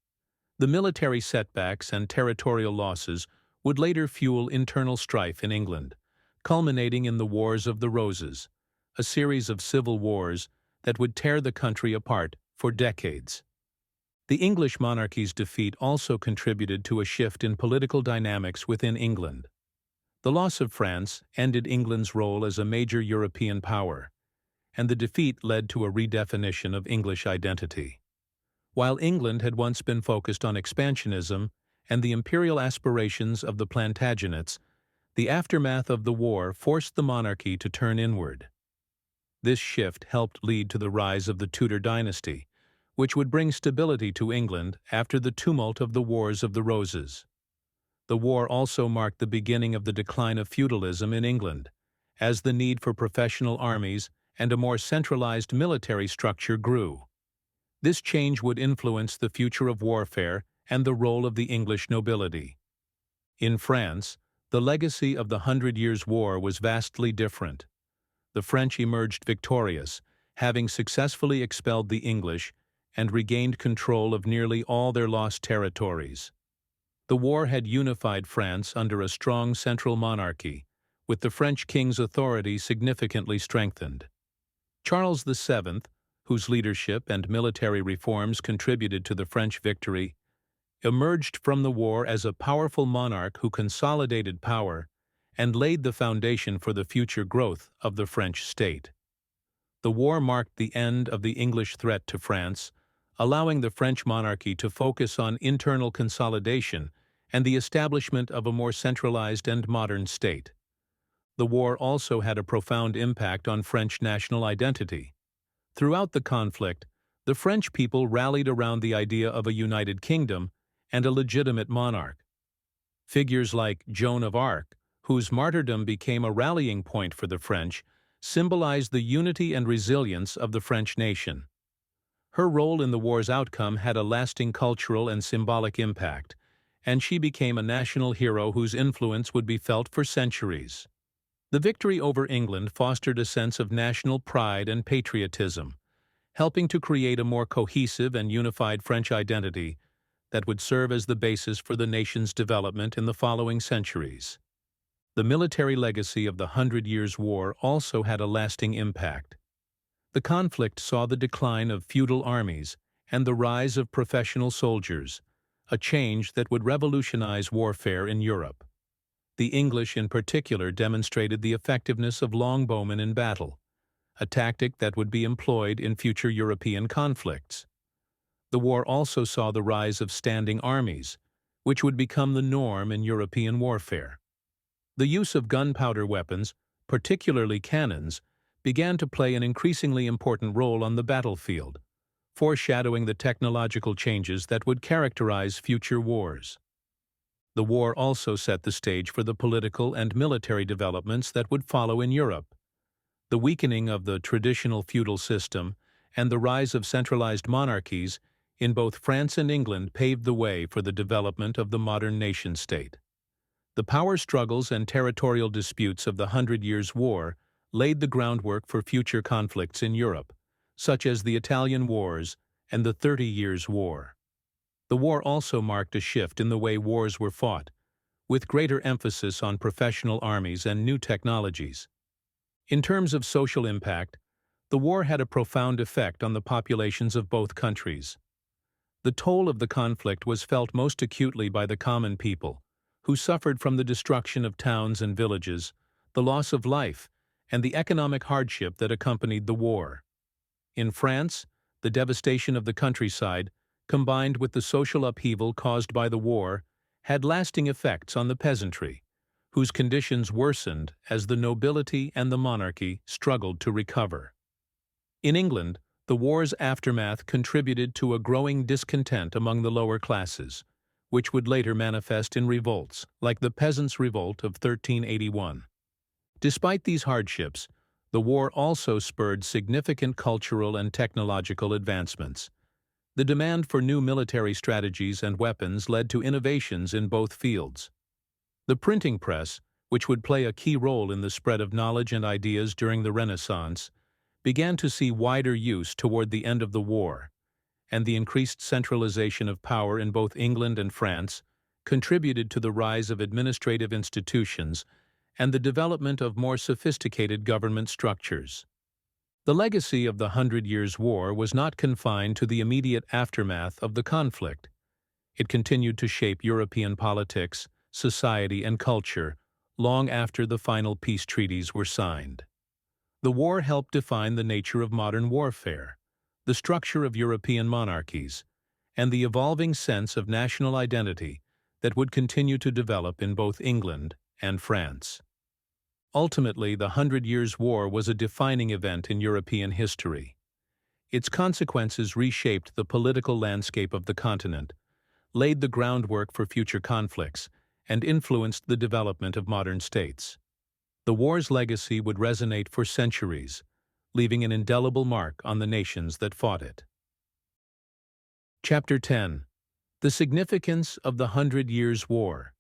The military setbacks and territorial losses would later fuel internal strife in England, culminating in the Wars of the Roses, a series of civil wars that would tear the country apart for decades. The English monarchy's defeat also contributed to a shift in political dynamics within England. The loss of France ended England's role as a major European power, and the defeat led to a redefinition of English identity. While England had once been focused on expansionism and the imperial aspirations of the Plantagenets, the aftermath of the war forced the monarchy to turn inward. This shift helped lead to the rise of the Tudor dynasty, which would bring stability to England after the tumult of the Wars of the Roses. The war also marked the beginning of the decline of feudalism in England, as the need for professional armies and a more centralized military structure grew. This change would influence the future of warfare and the role of the English nobility. In France, the legacy of the Hundred Years' War was vastly different. The French emerged victorious, having successfully expelled the English and regained control of nearly all their lost territories. The war had unified France under a strong central monarchy, with the French king's authority significantly strengthened. Charles VII, whose leadership and military reforms contributed to the French victory, emerged from the war as a powerful monarch who consolidated power and laid the foundation for the future growth of the French state. The war marked the end of the English threat to France, allowing the French monarchy to focus on internal consolidation and the establishment of a more centralized and modern state. The war also had a profound impact on French national identity. Throughout the conflict, the French people rallied around the idea of a united kingdom and a legitimate monarch. Figures like Joan of Arc, whose martyrdom became a rallying point for the French, symbolized the unity and resilience of the French nation. Her role in the war's outcome had a lasting cultural and symbolic impact, and she became a national hero whose influence would be felt for centuries. The victory over England fostered a sense of national pride and patriotism, helping to create a more cohesive and unified French identity that would serve as the basis for the nation's development in the following centuries. The military legacy of the Hundred Years' War also had a lasting impact. The conflict saw the decline of feudal armies and the rise of professional soldiers, a change that would revolutionize warfare in Europe. The English in particular demonstrated the effectiveness of longbowmen in battle, a tactic that would be employed in future European conflicts. The war also saw the rise of standing armies, which would become the norm in European warfare. The use of gunpowder weapons, particularly cannons, began to play an increasingly important role on the battlefield, foreshadowing the technological changes that would characterize future wars. The war also set the stage for the political and military developments that would follow in Europe. The weakening of the traditional feudal system and the rise of centralized monarchies in both France and England paved the way for the development of the modern nation-state. The power struggles and territorial disputes of the Hundred Years' War laid the groundwork for future conflicts in Europe, such as the Italian Wars and the 30 Years' War. The war also marked a shift in the way wars were fought, with greater emphasis on professional armies and new technologies. In terms of social impact, the war had a profound effect on the populations of both countries. The toll of the conflict was felt most acutely by the common people, who suffered from the destruction of towns and villages, the loss of life, and the economic hardship that accompanied the war. In France, the devastation of the countryside, combined with the social upheaval caused by the war, had lasting effects on the peasantry, whose conditions worsened as the nobility and the monarchy struggled to recover. In England, the war's aftermath contributed to a growing discontent among the lower classes, which would later manifest in revolts, like the Peasants' Revolt of 1381. Despite these hardships, the war also spurred significant cultural and technological advancements. The demand for new military strategies and weapons led to innovations in both fields. The printing press, which would play a key role in the spread of knowledge and ideas during the Renaissance, began to see wider use toward the end of the war, and the increased centralization of power in both England and France contributed to the rise of administrative institutions and the development of more sophisticated government structures. The legacy of the Hundred Years' War was not confined to the immediate aftermath of the conflict. It continued to shape European politics, society, and culture long after the final peace treaties were signed. The war helped define the nature of modern warfare, the structure of European monarchies, and the evolving sense of national identity that would continue to develop in both England and France. Ultimately, the Hundred Years' War was a defining event in European history. Its consequences reshaped the political landscape of the continent, laid the groundwork for future conflicts, and influenced the development of modern states. The war's legacy would resonate for centuries, leaving an indelible mark on the nations that fought it. Chapter 10. The Significance of the Hundred Years' War.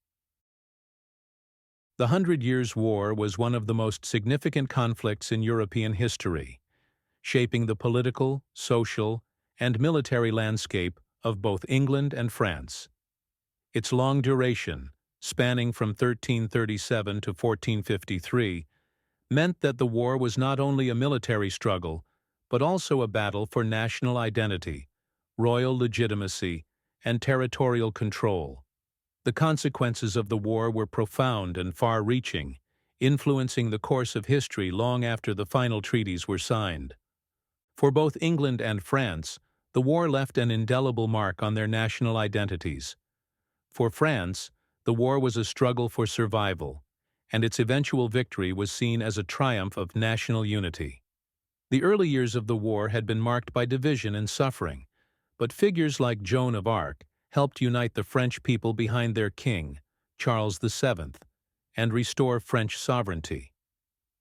The Hundred Years' War was one of the most significant conflicts in European history, shaping the political, social, and military landscape of both England and France. Its long duration, spanning from 1337 to 1453, meant that the war was not only a military struggle, but also a battle for national identity, royal legitimacy, and territorial control. The consequences of the war were profound and far-reaching, influencing the course of history long after the final treaties were signed. For both England and France, the war left an indelible mark on their national identities. For France, the war was a struggle for survival, and its eventual victory was seen as a triumph of national unity. The early years of the war had been marked by division and suffering, but figures like Joan of Arc helped unite the French people behind their king, Charles VII, and restore French sovereignty.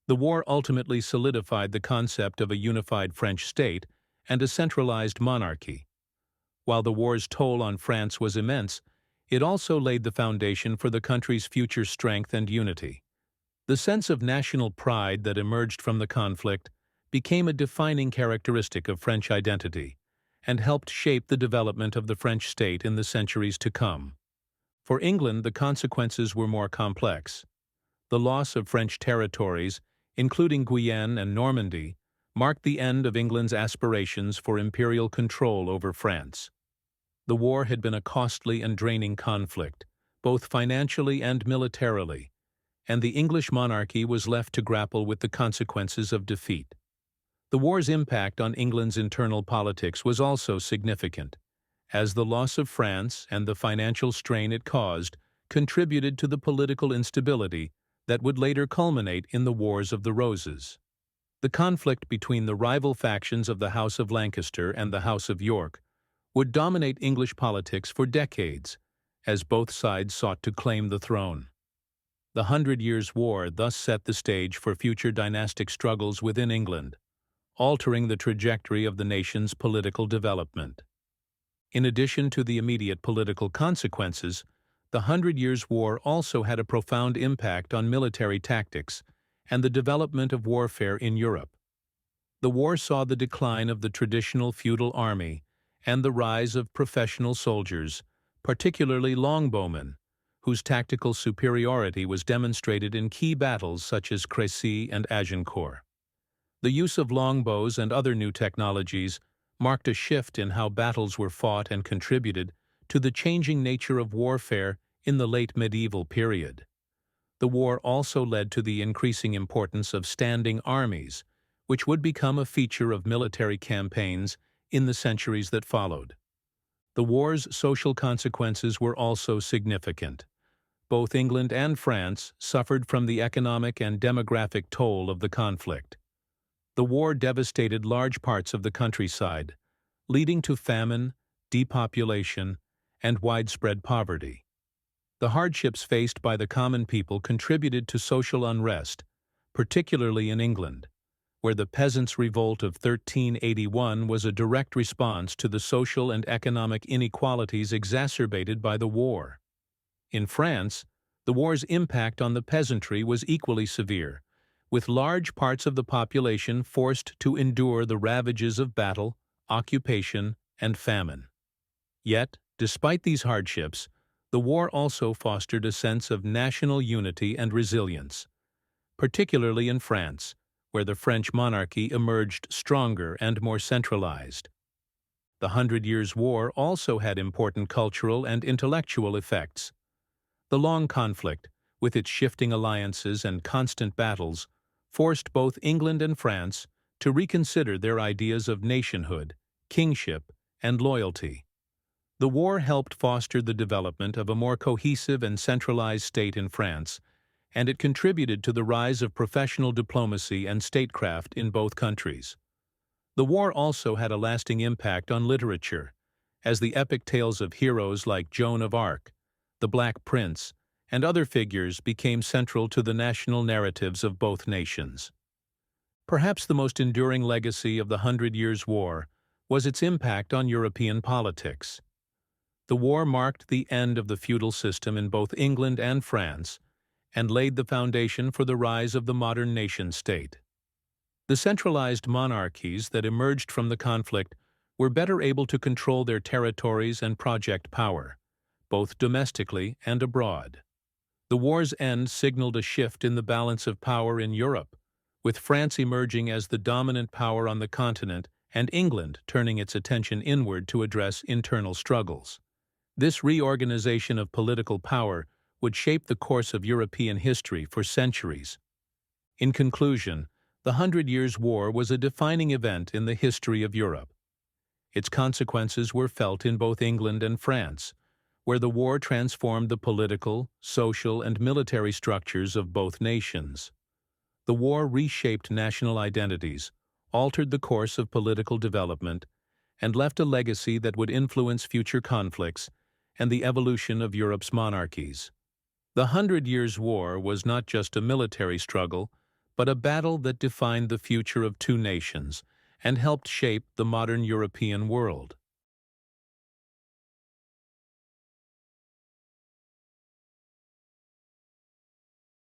The war ultimately solidified the concept of a unified French state and a centralized monarchy. While the war's toll on France was immense, it also laid the foundation for the country's future strength and unity. The sense of national pride that emerged from the conflict became a defining characteristic of French identity and helped shape the development of the French state in the centuries to come. For England, the consequences were more complex. The loss of French territories, including Guyenne and Normandy, marked the end of England's aspirations for imperial control over France. The war had been a costly and draining conflict, both financially and militarily, and the English monarchy was left to grapple with the consequences of defeat. The war's impact on England's internal politics was also significant, as the loss of France and the financial strain it caused contributed to the political instability that would later culminate in the Wars of the Roses. The conflict between the rival factions of the House of Lancaster and the House of York would dominate English politics for decades, as both sides sought to claim the throne. The Hundred Years' War thus set the stage for future dynastic struggles within England, altering the trajectory of the nation's political development. In addition to the immediate political consequences, the Hundred Years' War also had a profound impact on military tactics and the development of warfare in Europe. The war saw the decline of the traditional feudal army and the rise of professional soldiers, particularly longbowmen, whose tactical superiority was demonstrated in key battles such as Crécy and Agincourt. The use of longbows and other new technologies marked a shift in how battles were fought and contributed to the changing nature of warfare in the late medieval period. The war also led to the increasing importance of standing armies, which would become a feature of military campaigns in the centuries that followed. The war's social consequences were also significant. Both England and France suffered from the economic and demographic toll of the conflict. The war devastated large parts of the countryside, leading to famine, depopulation, and widespread poverty. The hardships faced by the common people contributed to social unrest, particularly in England, where the Peasants' Revolt of 1381 was a direct response to the social and economic inequalities exacerbated by the war. In France, the war's impact on the peasantry was equally severe, with large parts of the population forced to endure the ravages of battle, occupation, and famine. Yet, despite these hardships, the war also fostered a sense of national unity and resilience, particularly in France, where the French monarchy emerged stronger and more centralized. The Hundred Years' War also had important cultural and intellectual effects. The long conflict, with its shifting alliances and constant battles, forced both England and France to reconsider their ideas of nationhood, kingship, and loyalty. The war helped foster the development of a more cohesive and centralized state in France, and it contributed to the rise of professional diplomacy and statecraft in both countries. The war also had a lasting impact on literature, as the epic tales of heroes like Joan of Arc, the Black Prince, and other figures became central to the national narratives of both nations. Perhaps the most enduring legacy of the Hundred Years' War was its impact on European politics. The war marked the end of the feudal system in both England and France and laid the foundation for the rise of the modern nation-state. The centralized monarchies that emerged from the conflict were better able to control their territories and project power, both domestically and abroad. The war's end signaled a shift in the balance of power in Europe, with France emerging as the dominant power on the continent and England turning its attention inward to address internal struggles. This reorganization of political power would shape the course of European history for centuries. In conclusion, the Hundred Years' War was a defining event in the history of Europe. Its consequences were felt in both England and France, where the war transformed the political, social, and military structures of both nations. The war reshaped national identities, altered the course of political development, and left a legacy that would influence future conflicts and the evolution of Europe's monarchies. The Hundred Years' War was not just a military struggle, but a battle that defined the future of two nations and helped shape the modern European world.